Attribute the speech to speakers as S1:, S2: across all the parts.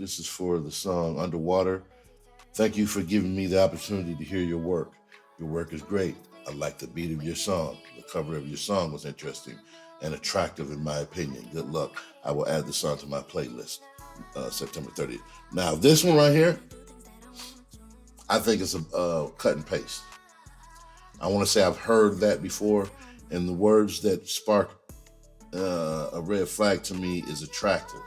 S1: This is for the song Underwater. Thank you for giving me the opportunity to hear your work. Your work is great. I like the beat of your song. The cover of your song was interesting and attractive in my opinion. Good luck. I will add the song to my playlist September 30th. Now, this one right here, I think it's a cut and paste. I want to say I've heard that before, and the words that spark a red flag to me is attractive.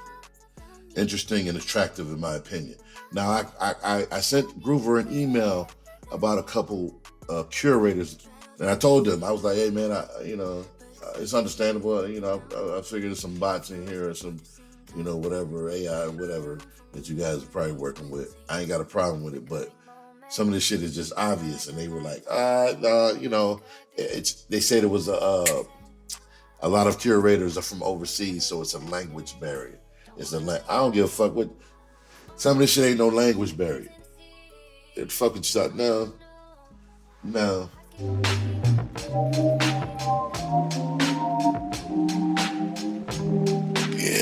S1: Interesting and attractive in my opinion. Now, I sent Groover an email about a couple curators, and I told them, I was like, hey man, it's understandable. I figured there's some bots in here or some, whatever, AI or whatever that you guys are probably working with. I ain't got a problem with it, but some of this shit is just obvious. And they were like, they said it was a lot of curators are from overseas, so it's a language barrier. I don't give a fuck what, some of this shit ain't no language barrier. It fucking suck. No. Yeah,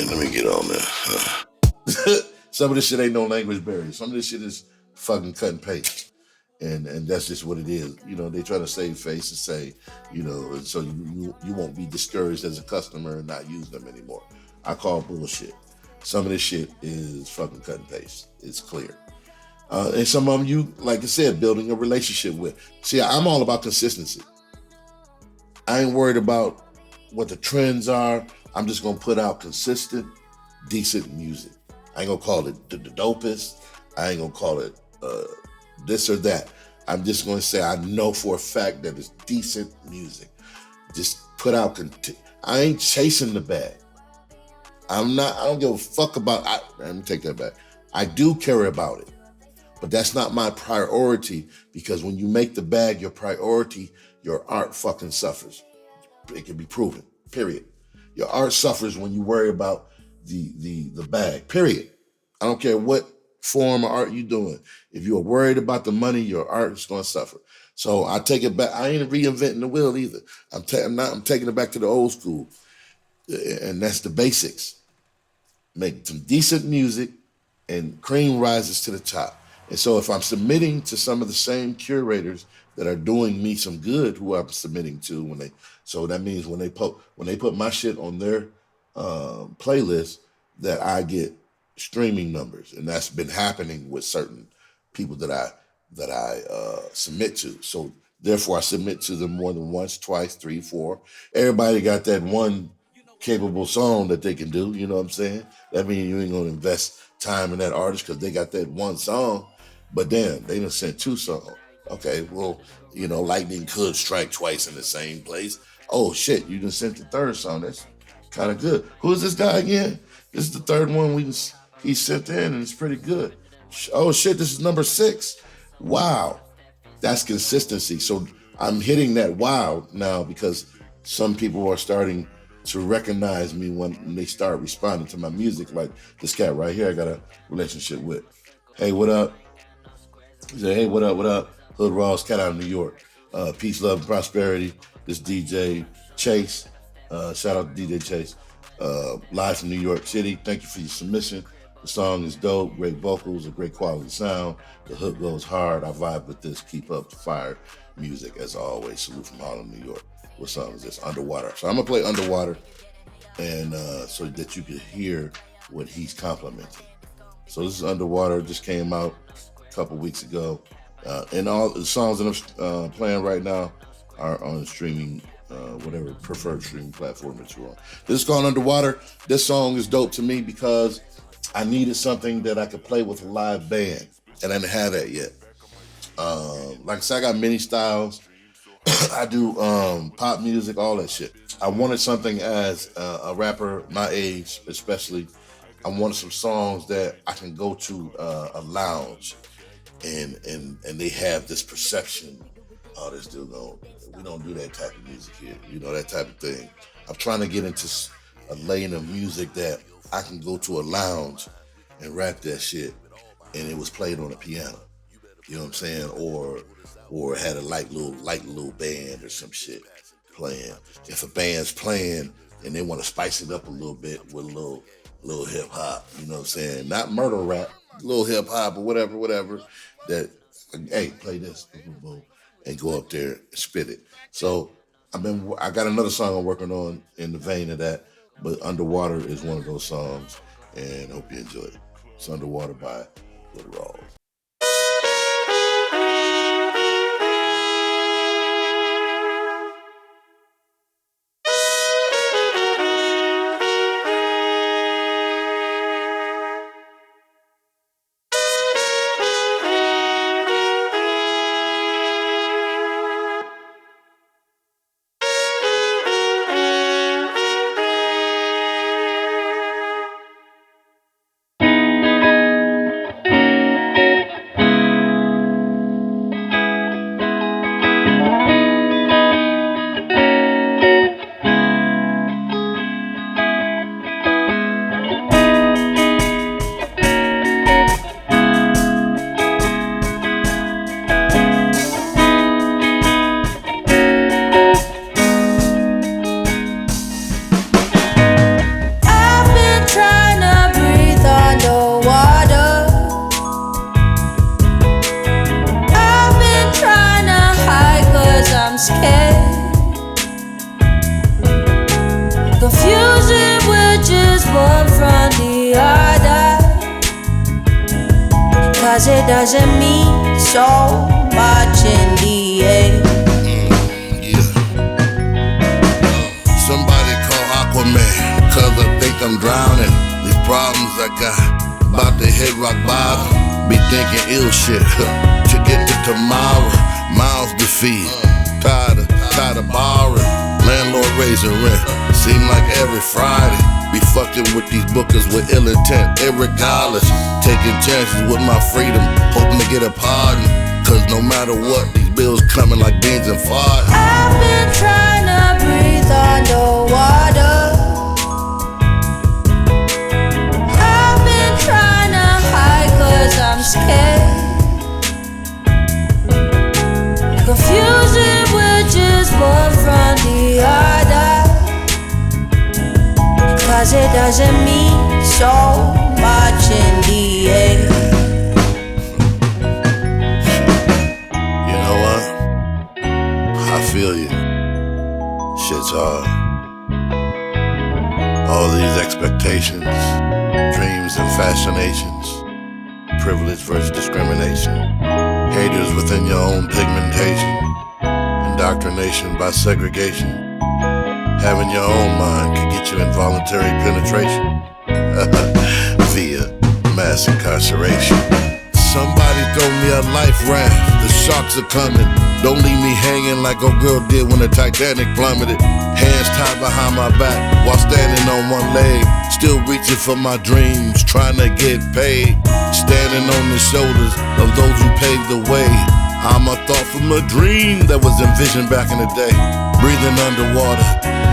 S1: let me get on there. Some of this shit ain't no language barrier. Some of this shit is fucking cut and paste. And that's just what it is. They try to save face and say, so you won't be discouraged as a customer and not use them anymore. I call bullshit. Some of this shit is fucking cut and paste. It's clear. And some of them you, like I said, building a relationship with. See, I'm all about consistency. I ain't worried about what the trends are. I'm just gonna put out consistent, decent music. I ain't gonna call it the dopest. I ain't gonna call it this or that. I'm just gonna say I know for a fact that it's decent music. Just put out, I ain't chasing the bag. I don't give a fuck about, let me take that back. I do care about it, but that's not my priority, because when you make the bag your priority, your art fucking suffers. It can be proven, period. Your art suffers when you worry about the bag, period. I don't care what form of art you're doing. If you're worried about the money, your art is gonna suffer. So I take it back. I ain't reinventing the wheel either. I'm taking it back to the old school. And that's the basics. Make some decent music and cream rises to the top. And so if I'm submitting to some of the same curators that are doing me some good, who I'm submitting to so that means when they put my shit on their playlist, that I get streaming numbers. And that's been happening with certain people that I submit to. So therefore I submit to them more than once, twice, 3, 4. Everybody got that one capable song that they can do, you know what I'm saying? That means you ain't gonna invest time in that artist because they got that one song, but damn, they done sent 2 songs. Okay, well, lightning could strike twice in the same place. Oh shit, you done sent the 3rd song. That's kind of good. Who is this guy again? This is the 3rd one he sent in, and it's pretty good. Oh shit, this is number 6. Wow, that's consistency. So I'm hitting that wow now because some people are starting to recognize me when they start responding to my music, like this cat right here I got a relationship with. Hey, what up? He said, hey, what up? Hood Rawlz, cat out of New York. Peace, love, and prosperity. This DJ Chase. Shout out to DJ Chase. Live from New York City. Thank you for your submission. The song is dope, great vocals, a great quality sound. The hook goes hard. I vibe with this. Keep up the fire music as always. Salute from Harlem, New York. What song is this? Underwater. So I'm gonna play Underwater, and so that you can hear what he's complimenting. So this is Underwater. Just came out a couple weeks ago, and all the songs that I'm playing right now are on streaming, whatever preferred streaming platform that you're on. This is called Underwater. This song is dope to me because I needed something that I could play with a live band, and I didn't have that yet. Like I said, I got many styles. I do pop music, all that shit. I wanted something as a rapper my age, especially. I wanted some songs that I can go to a lounge and they have this perception, oh, this dude we don't do that type of music here, that type of thing. I'm trying to get into a lane of music that I can go to a lounge and rap that shit and it was played on a piano. You know what I'm saying? Or had a light little band or some shit playing. If a band's playing and they want to spice it up a little bit with a little little hip hop, you know what I'm saying? Not murder rap, little hip hop or whatever. That, hey, play this, boom, boom, boom, and go up there and spit it. So I got another song I'm working on in the vein of that, but Underwater is one of those songs, and hope you enjoy it. It's Underwater by Rawlz.
S2: It doesn't mean so much in the end.
S1: Yeah. Somebody call Aquaman, cause I think I'm drowning. These problems I got, about to hit rock bottom. Be thinking ill shit, to get to tomorrow. Miles to feed, tired of borrowing. Landlord raising rent, seem like every Friday. Be fucking with these bookers with ill intent, irregardless. Taking chances with my freedom, hoping to get a pardon. Cause no matter what, these bills coming like beans and fart.
S2: I've been trying to breathe underwater. I've been trying to hide cause I'm scared. Confusing which is one from the other. Cause it doesn't mean so much in the end.
S1: You know what? I feel you. Shit's hard. All these expectations, dreams and fascinations, privilege versus discrimination, haters within your own pigmentation, indoctrination by segregation. Having your own mind can get you involuntary penetration via mass incarceration. Somebody throw me a life raft, the sharks are coming. Don't leave me hanging like a girl did when the Titanic plummeted. Hands tied behind my back while standing on one leg. Still reaching for my dreams, trying to get paid. Standing on the shoulders of those who paved the way. I'm a thought from a dream that was envisioned back in the day. Breathing underwater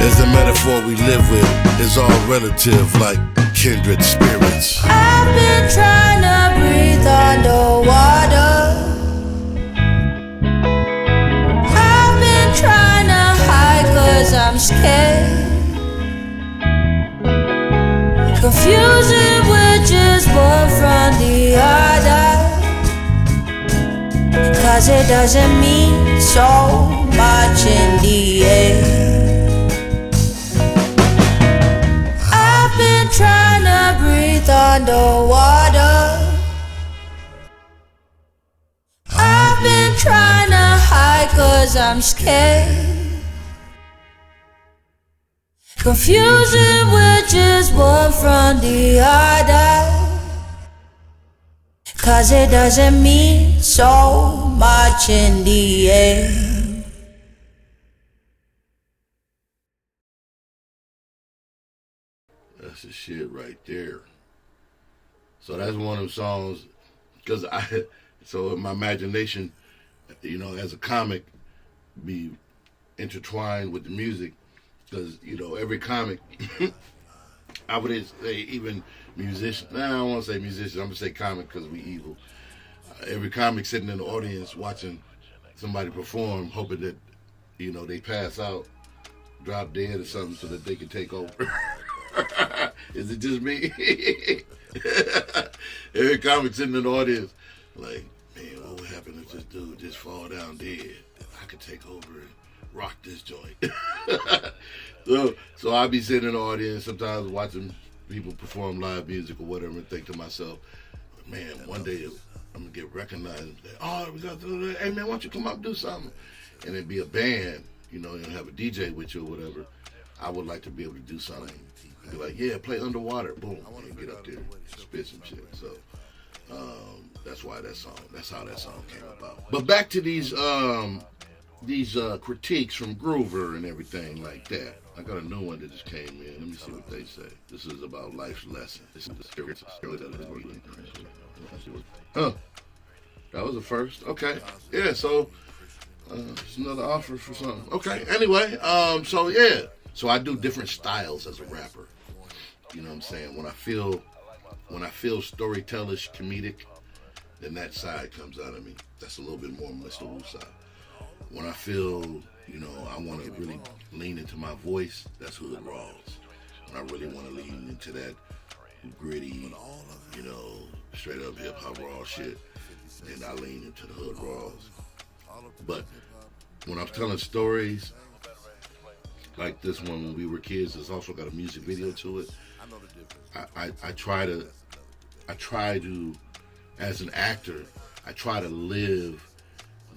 S1: is a metaphor we live with. It's all relative like kindred spirits.
S2: I've been trying to breathe underwater. I've been trying to hide cause I'm scared. Confusing which is one from the other. Cause it doesn't mean so much in the end. I've been trying to breathe underwater. I've been trying to hide cause I'm scared. Confusing which is one from the other. Cause it doesn't mean so much in the end.
S1: That's the shit right there. So that's one of them songs, so my imagination, you know, as a comic, be intertwined with the music. Because, you know, every comic, I would say even musician. Nah, I don't want to say musician. I'm going to say comic because we evil. Every comic sitting in the audience watching somebody perform, hoping that, you know, they pass out, drop dead or something so that they can take over. Is it just me? Every comic sitting in the audience, like, man, what would happen if this dude just fall down dead? I could take over and rock this joint. So I be sitting in the audience, sometimes watching people perform live music or whatever, and think to myself, man, one day I'm gonna get recognized. Oh, we got to, hey man, why don't you come up and do something? And it'd be a band, you know, and have a DJ with you or whatever. I would like to be able to do something. Be like, yeah, play Underwater, boom, and get up there, spit some shit. So that's why that's how that song came about. But back to these critiques from Groover and everything like that. I got a new one that just came in. Let me see what they say. This is about life's lesson. This is huh. That was the first. Okay. Yeah, so it's another offer for something. Okay. Anyway, so yeah. So I do different styles as a rapper. You know what I'm saying? When I feel storytellish, comedic, then that side comes out of me. That's a little bit more Mr. Woosaa. When I feel, you know, I want to really lean into my voice, that's Hood Rawlz. When I really want to lean into that gritty, you know, straight up hip hop raw shit, then I lean into the Hood Rawlz. But when I'm telling stories like this one, when we were kids, it's also got a music video to it. I try to, as an actor, I try to live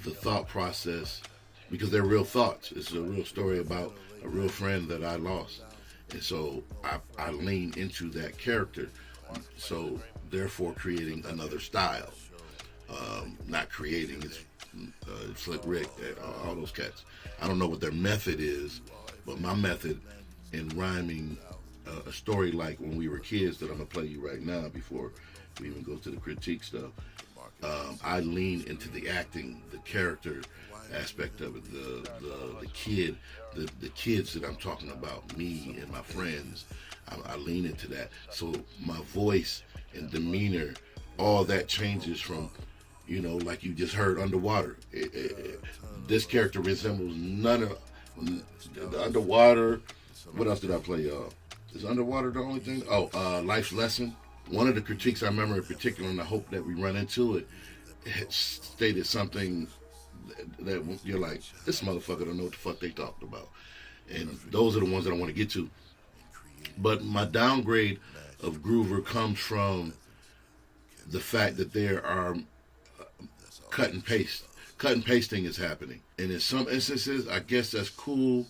S1: the thought process, because they're real thoughts. It's a real story about a real friend that I lost. And so I lean into that character. So therefore creating another style. Not creating, it's Slick Rick, all those cats. I don't know what their method is, but my method in rhyming a story like When We Were Kids that I'm going to play you right now before we even go to the critique stuff, I lean into the acting, the character aspect of it, the kids that I'm talking about, me and my friends. I lean into that. So my voice and demeanor, all that changes from, you know, like you just heard Underwater. This character resembles none of the Underwater. What else did I play, y'all? Is Underwater the only thing? Oh, Life's Lesson. One of the critiques I remember in particular, and I hope that we run into it, stated something that you're like, this motherfucker don't know what the fuck they talked about. And those are the ones that I want to get to. But my downgrade of Groover comes from the fact that there are cut and paste. Cut and pasting is happening. And in some instances, I guess that's cool.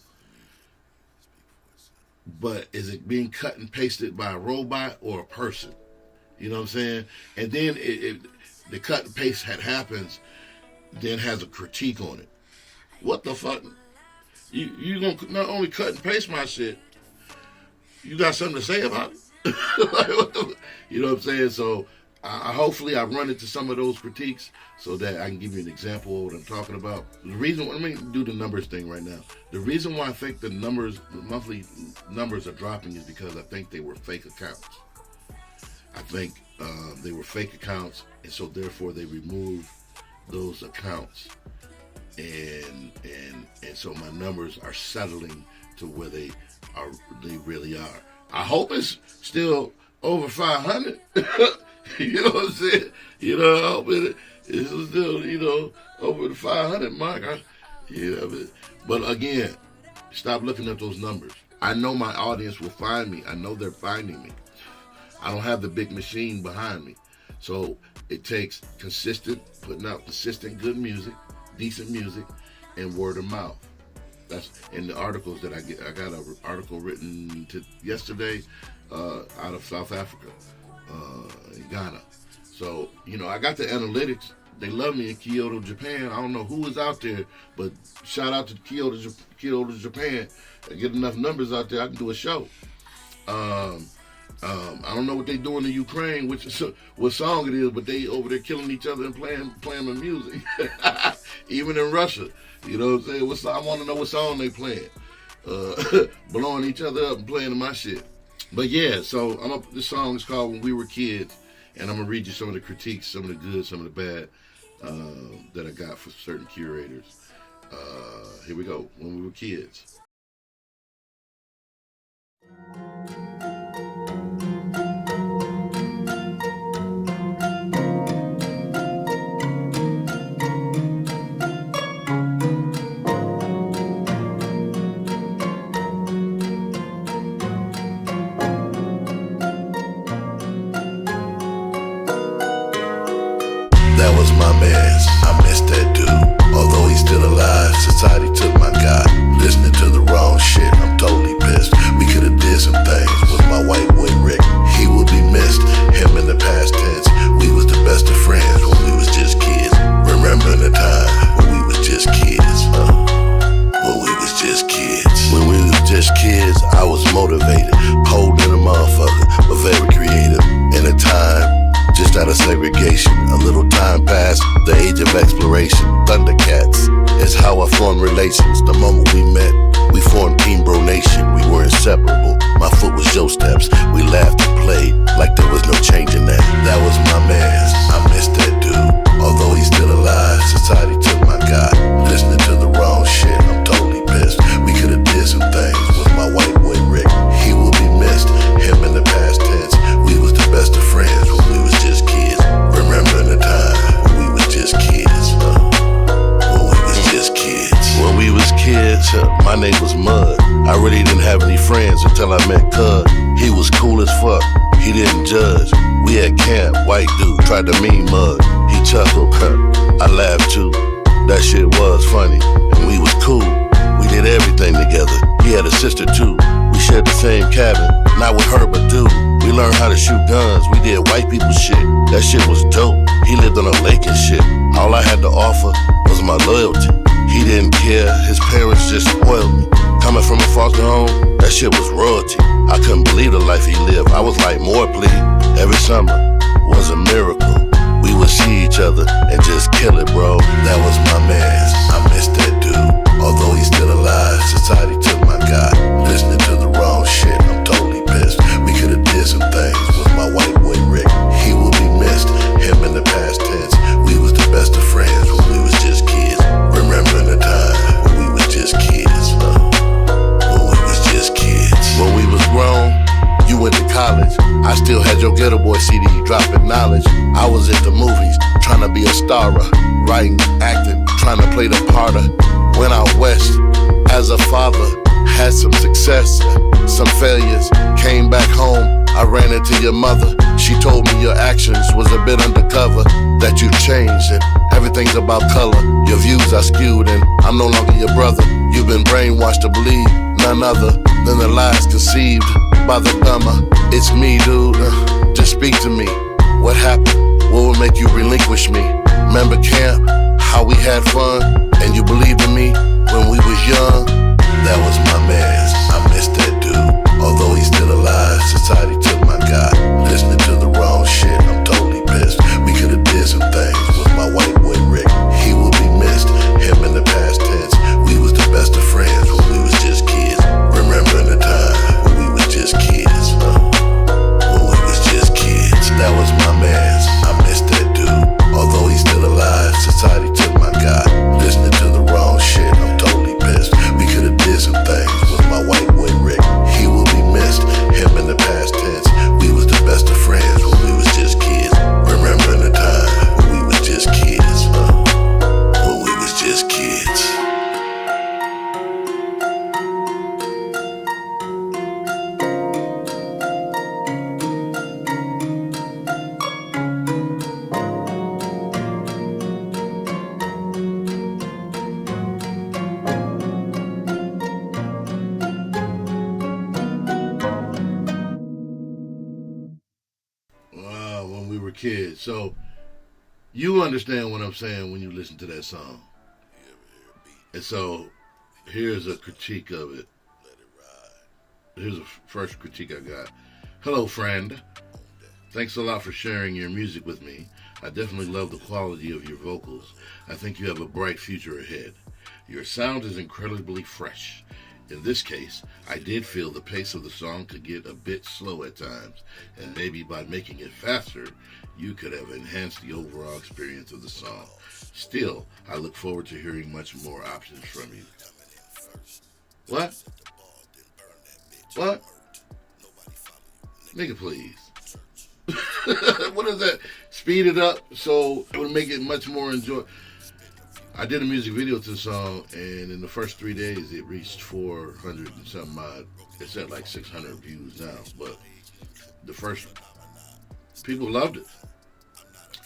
S1: But is it being cut and pasted by a robot or a person? You know what I'm saying? And then the cut and paste happens, then has a critique on it. What the fuck? You gonna not only cut and paste my shit, you got something to say about it? Like, you know what I'm saying? So hopefully I run into some of those critiques so that I can give you an example of what I'm talking about. The reason, let me do the numbers thing right now. The reason why I think the monthly numbers are dropping is because I think they were fake accounts. I think they were fake accounts, and so therefore they removed those accounts, and so my numbers are settling to where they really are. I hope it's still over 500. You know what I'm saying? You know, I hope it's still, you know, over the 500 mark. But again, stop looking at those numbers. I know my audience will find me. I know they're finding me. I don't have the big machine behind me. So it takes putting out consistent good music, decent music, and word of mouth. That's in the articles that I get. I got an article written yesterday out of South Africa, in Ghana. So, you know, I got the analytics. They love me in Kyoto, Japan. I don't know who is out there, but shout out to Kyoto, Japan. I get enough numbers out there, I can do a show. I don't know what they do in the Ukraine, what song it is, but they over there killing each other and playing the music. Even in Russia, you know what I'm saying? I want to know what song they playing. Blowing each other up and playing my shit. But yeah, so this song is called When We Were Kids, and I'm gonna read you some of the critiques, some of the good, some of the bad that I got for certain curators. Here we go. When We Were Kids. my mans, I miss that dude. Although he's still alive, society took my guy. Listening to the wrong shit, I'm totally pissed. We could've did some things with my white boy Rick. He will be missed, him in the past tense. We was the best of friends when we was just kids. Remembering the time when we was just kids, when we was just kids. When we was just kids, I was motivated, holding a motherfucker, but very creative. In a time, just out of segregation, a little time passed, the age of exploration. Thundercats is how I formed relations. The moment we met, we formed Team Bro Nation. We were inseparable. My foot was your steps. We laughed and played like there was no changing that. That was my man. I miss that dude. Although he's still alive, society took my guy. Listening to the wrong shit, I'm totally pissed. We could've did some things with my white boy Rick. He will be missed, him in the past tense. We was the best of friends when we was just kids. Remembering the time when we was just kids, when we was just kids. When we was kids, my name was Mud. I really didn't have any friends until I met Cud. He was cool as fuck, he didn't judge. We at camp, white dude tried to mean Mud. He chuckled, I laughed too. That shit was funny, and we was cool. We did everything together. He had a sister too. We shared the same cabin, not with her but dude. We learned how to shoot guns, we did white people shit. That shit was dope, he lived on a lake and shit. All I had to offer was my loyalty. He didn't care, his parents just spoiled me. Coming from a foster home, that shit was royalty. I couldn't believe the life he lived, I was like, more please. Every summer was a miracle. We would see each other and just kill it, bro. That was my man, I miss that dude. Although he's still alive, society took my guy. Listening to the wrong shit, I'm totally pissed. We could've did some things with my white boy Rick. He will be missed, him in the past tense. We was the best of friends when we was just kids. Remembering the time when we was just kids, when we was just kids. When we was grown, you went to college. I still had your Ghetto Boy CD dropping knowledge. I was at the movies, trying to be a starer. Writing, acting, trying to play the part of. Went out west as a father, had some success, some failures. Came back home, I ran into your mother. She told me your actions was a bit undercover, that you changed and everything's about color. Your views are skewed and I'm no longer your brother. You've been brainwashed to believe none other than the lies conceived by the dumber. It's me, dude, just speak to me. What happened? What would make you relinquish me? Remember camp? How we had fun? And you believed in me when we was young? That was my man, I miss that dude. Although he's still alive, society took my guy. Listening to the wrong shit, I'm totally pissed. We could've did some things with my white boy Rick. He will be missed, him in the past tense. We was the best of friends when we was just kids. Remembering the time when we was just kids, when we was just kids. That was my man, I miss that dude. Although he's still alive, society took my guy. Listening to the wrong shit, I'm totally pissed. We could've did some things with my white boy Rick. He will be missed, him in the past tense. We was the best of friends when we was just kids. Remembering the time when we was just kids, when we was just kids. When we were kids. So you understand what I'm saying when you listen to that song. And so here's a critique of it. Here's the first critique I got. Hello, friend. Thanks a lot for sharing your music with me. I definitely love the quality of your vocals. I think you have a bright future ahead. Your sound is incredibly fresh. In this case, I did feel the pace of the song could get a bit slow at times, and maybe by making it faster, you could have enhanced the overall experience of the song. Still, I look forward to hearing much more options from you. What? What? Nigga, please. What is that? Speed it up so it would make it much more enjoyable. I did a music video to the song, and in the first 3 days, it reached 400 and something odd. It's at like 600 views now, but the first, people loved it.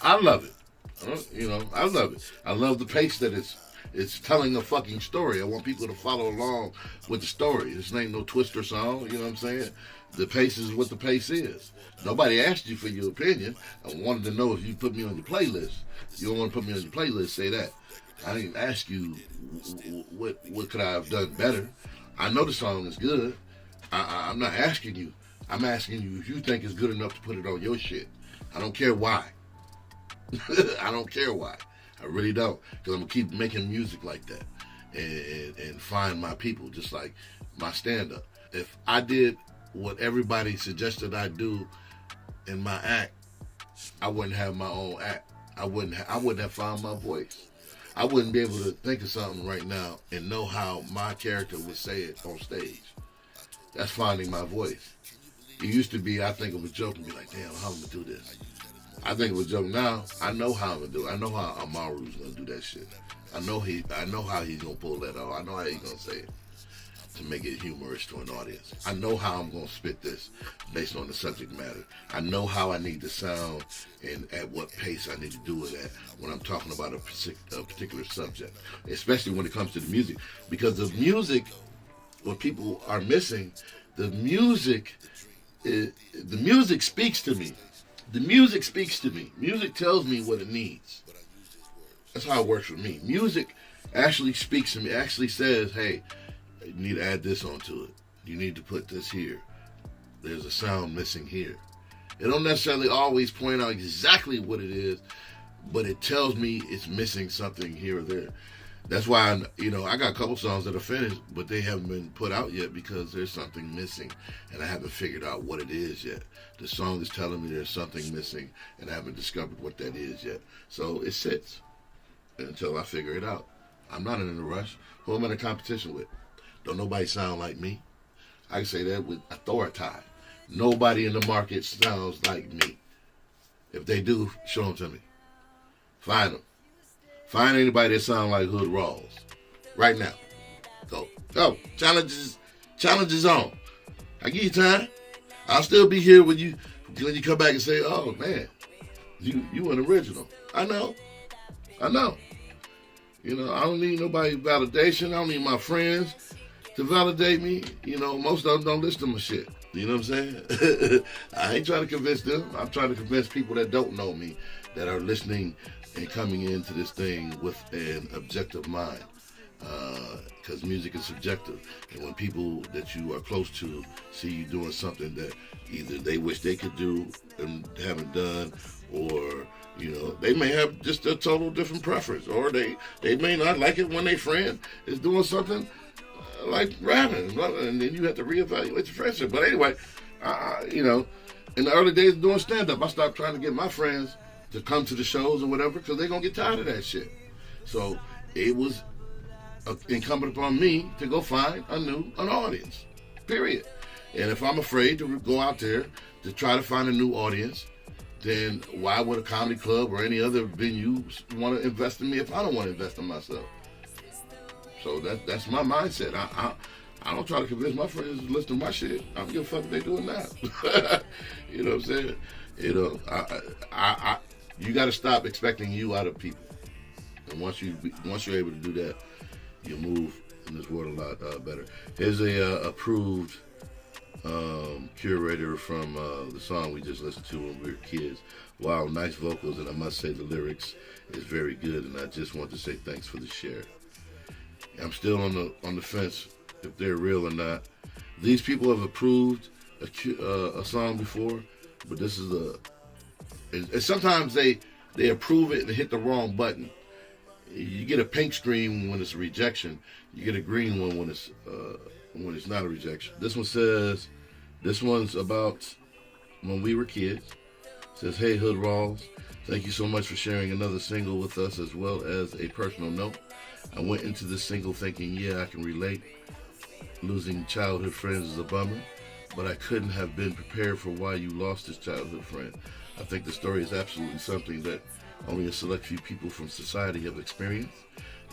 S1: I love it. I love it. I love the pace that it's telling a fucking story. I want people to follow along with the story. This ain't no Twister song, you know what I'm saying? The pace is what the pace is. Nobody asked you for your opinion. I wanted to know if you put me on your playlist. You don't want to put me on your playlist, say that. I didn't ask you what could I have done better. I know the song is good. I'm not asking you. I'm asking you if you think it's good enough to put it on your shit. I don't care why. I don't care why. I really don't. Because I'm going to keep making music like that. And find my people, just like my stand-up. If I did what everybody suggested I do in my act, I wouldn't have my own act. I wouldn't have found my voice. I wouldn't be able to think of something right now and know how my character would say it on stage. That's finding my voice. It used to be, I think of a joke and be like, damn, how am I going to do this? I think of a joke now, I know how I'm going to do it. I know how Amaru's going to do that shit. I know how he's going to pull that off. I know how he's going to say it to make it humorous to an audience. I know how I'm going to spit this based on the subject matter. I know how I need to sound and at what pace I need to do it at when I'm talking about a particular subject, especially when it comes to the music. Because the music, what people are missing, the music speaks to me. The music speaks to me. Music tells me what it needs. That's how it works for me. Music actually speaks to me. It actually says, hey, you need to add this onto it. You need to put this here. There's a sound missing here. It don't necessarily always point out exactly what it is, but it tells me it's missing something here or there. That's why, I got a couple songs that are finished, but they haven't been put out yet because there's something missing, and I haven't figured out what it is yet. The song is telling me there's something missing, and I haven't discovered what that is yet. So it sits until I figure it out. I'm not in a rush. Who am I in a competition with? Don't nobody sound like me. I can say that with authority. Nobody in the market sounds like me. If they do, show them to me. Find them. Find anybody that sounds like Hood Rawlz. Right now. Go. Challenge is on. I give you time. I'll still be here when you come back and say, oh man, you an original. I know. I don't need nobody validation. I don't need my friends to validate me. Most of them don't listen to my shit. You know what I'm saying? I ain't trying to convince them. I'm trying to convince people that don't know me, that are listening and coming into this thing with an objective mind. Because music is subjective. And when people that you are close to see you doing something that either they wish they could do and haven't done, or they may have just a total different preference, or they may not like it when their friend is doing something like rapping, and then you have to reevaluate your friendship. But anyway, in the early days of doing stand-up, I stopped trying to get my friends to come to the shows or whatever because they're going to get tired of that shit. So it was incumbent upon me to go find an audience, period. And if I'm afraid to go out there to try to find a new audience, then why would a comedy club or any other venue want to invest in me if I don't want to invest in myself? So that's my mindset. I don't try to convince my friends to listen to my shit. I don't give a fuck if they do it now. You know what I'm saying? You got to stop expecting you out of people. And once you're able to do that, you move in this world a lot better. Here's a approved curator from the song we just listened to when we were kids. Wow, nice vocals, and I must say the lyrics is very good. And I just want to say thanks for the share. I'm still on the fence if they're real or not. These people have approved a song before, but this is and sometimes they approve it and hit the wrong button. You get a pink screen when it's a rejection. You get a green one when it's not a rejection. This one says, this one's about when we were kids. It says, hey Hood Rawlz, thank you so much for sharing another single with us as well as a personal note. I went into this single thinking, yeah, I can relate. Losing childhood friends is a bummer, but I couldn't have been prepared for why you lost this childhood friend. I think the story is absolutely something that only a select few people from society have experienced.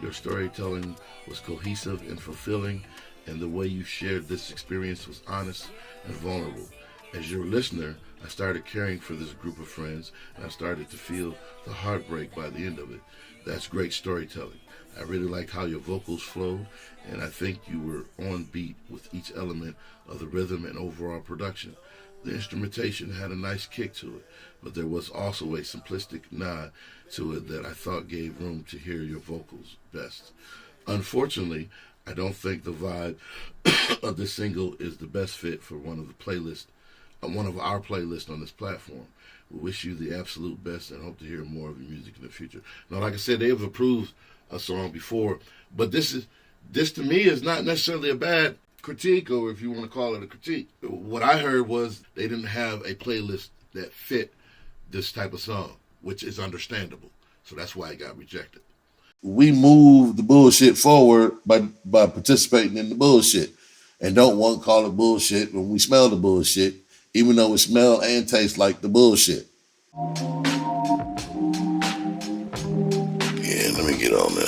S1: Your storytelling was cohesive and fulfilling, and the way you shared this experience was honest and vulnerable. As your listener, I started caring for this group of friends, and I started to feel the heartbreak by the end of it. That's great storytelling. I really liked how your vocals flowed, and I think you were on beat with each element of the rhythm and overall production. The instrumentation had a nice kick to it, but there was also a simplistic nod to it that I thought gave room to hear your vocals best. Unfortunately, I don't think the vibe of this single is the best fit for one of our playlists on this platform. We wish you the absolute best and hope to hear more of your music in the future. Now, like I said, they've approved a song before, but this to me is not necessarily a bad critique, or if you want to call it a critique. What I heard was they didn't have a playlist that fit this type of song, which is understandable. So that's why it got rejected. We move the bullshit forward by participating in the bullshit, and don't want to call it bullshit when we smell the bullshit, even though it smell and tastes like the bullshit. Yeah, let me get on there.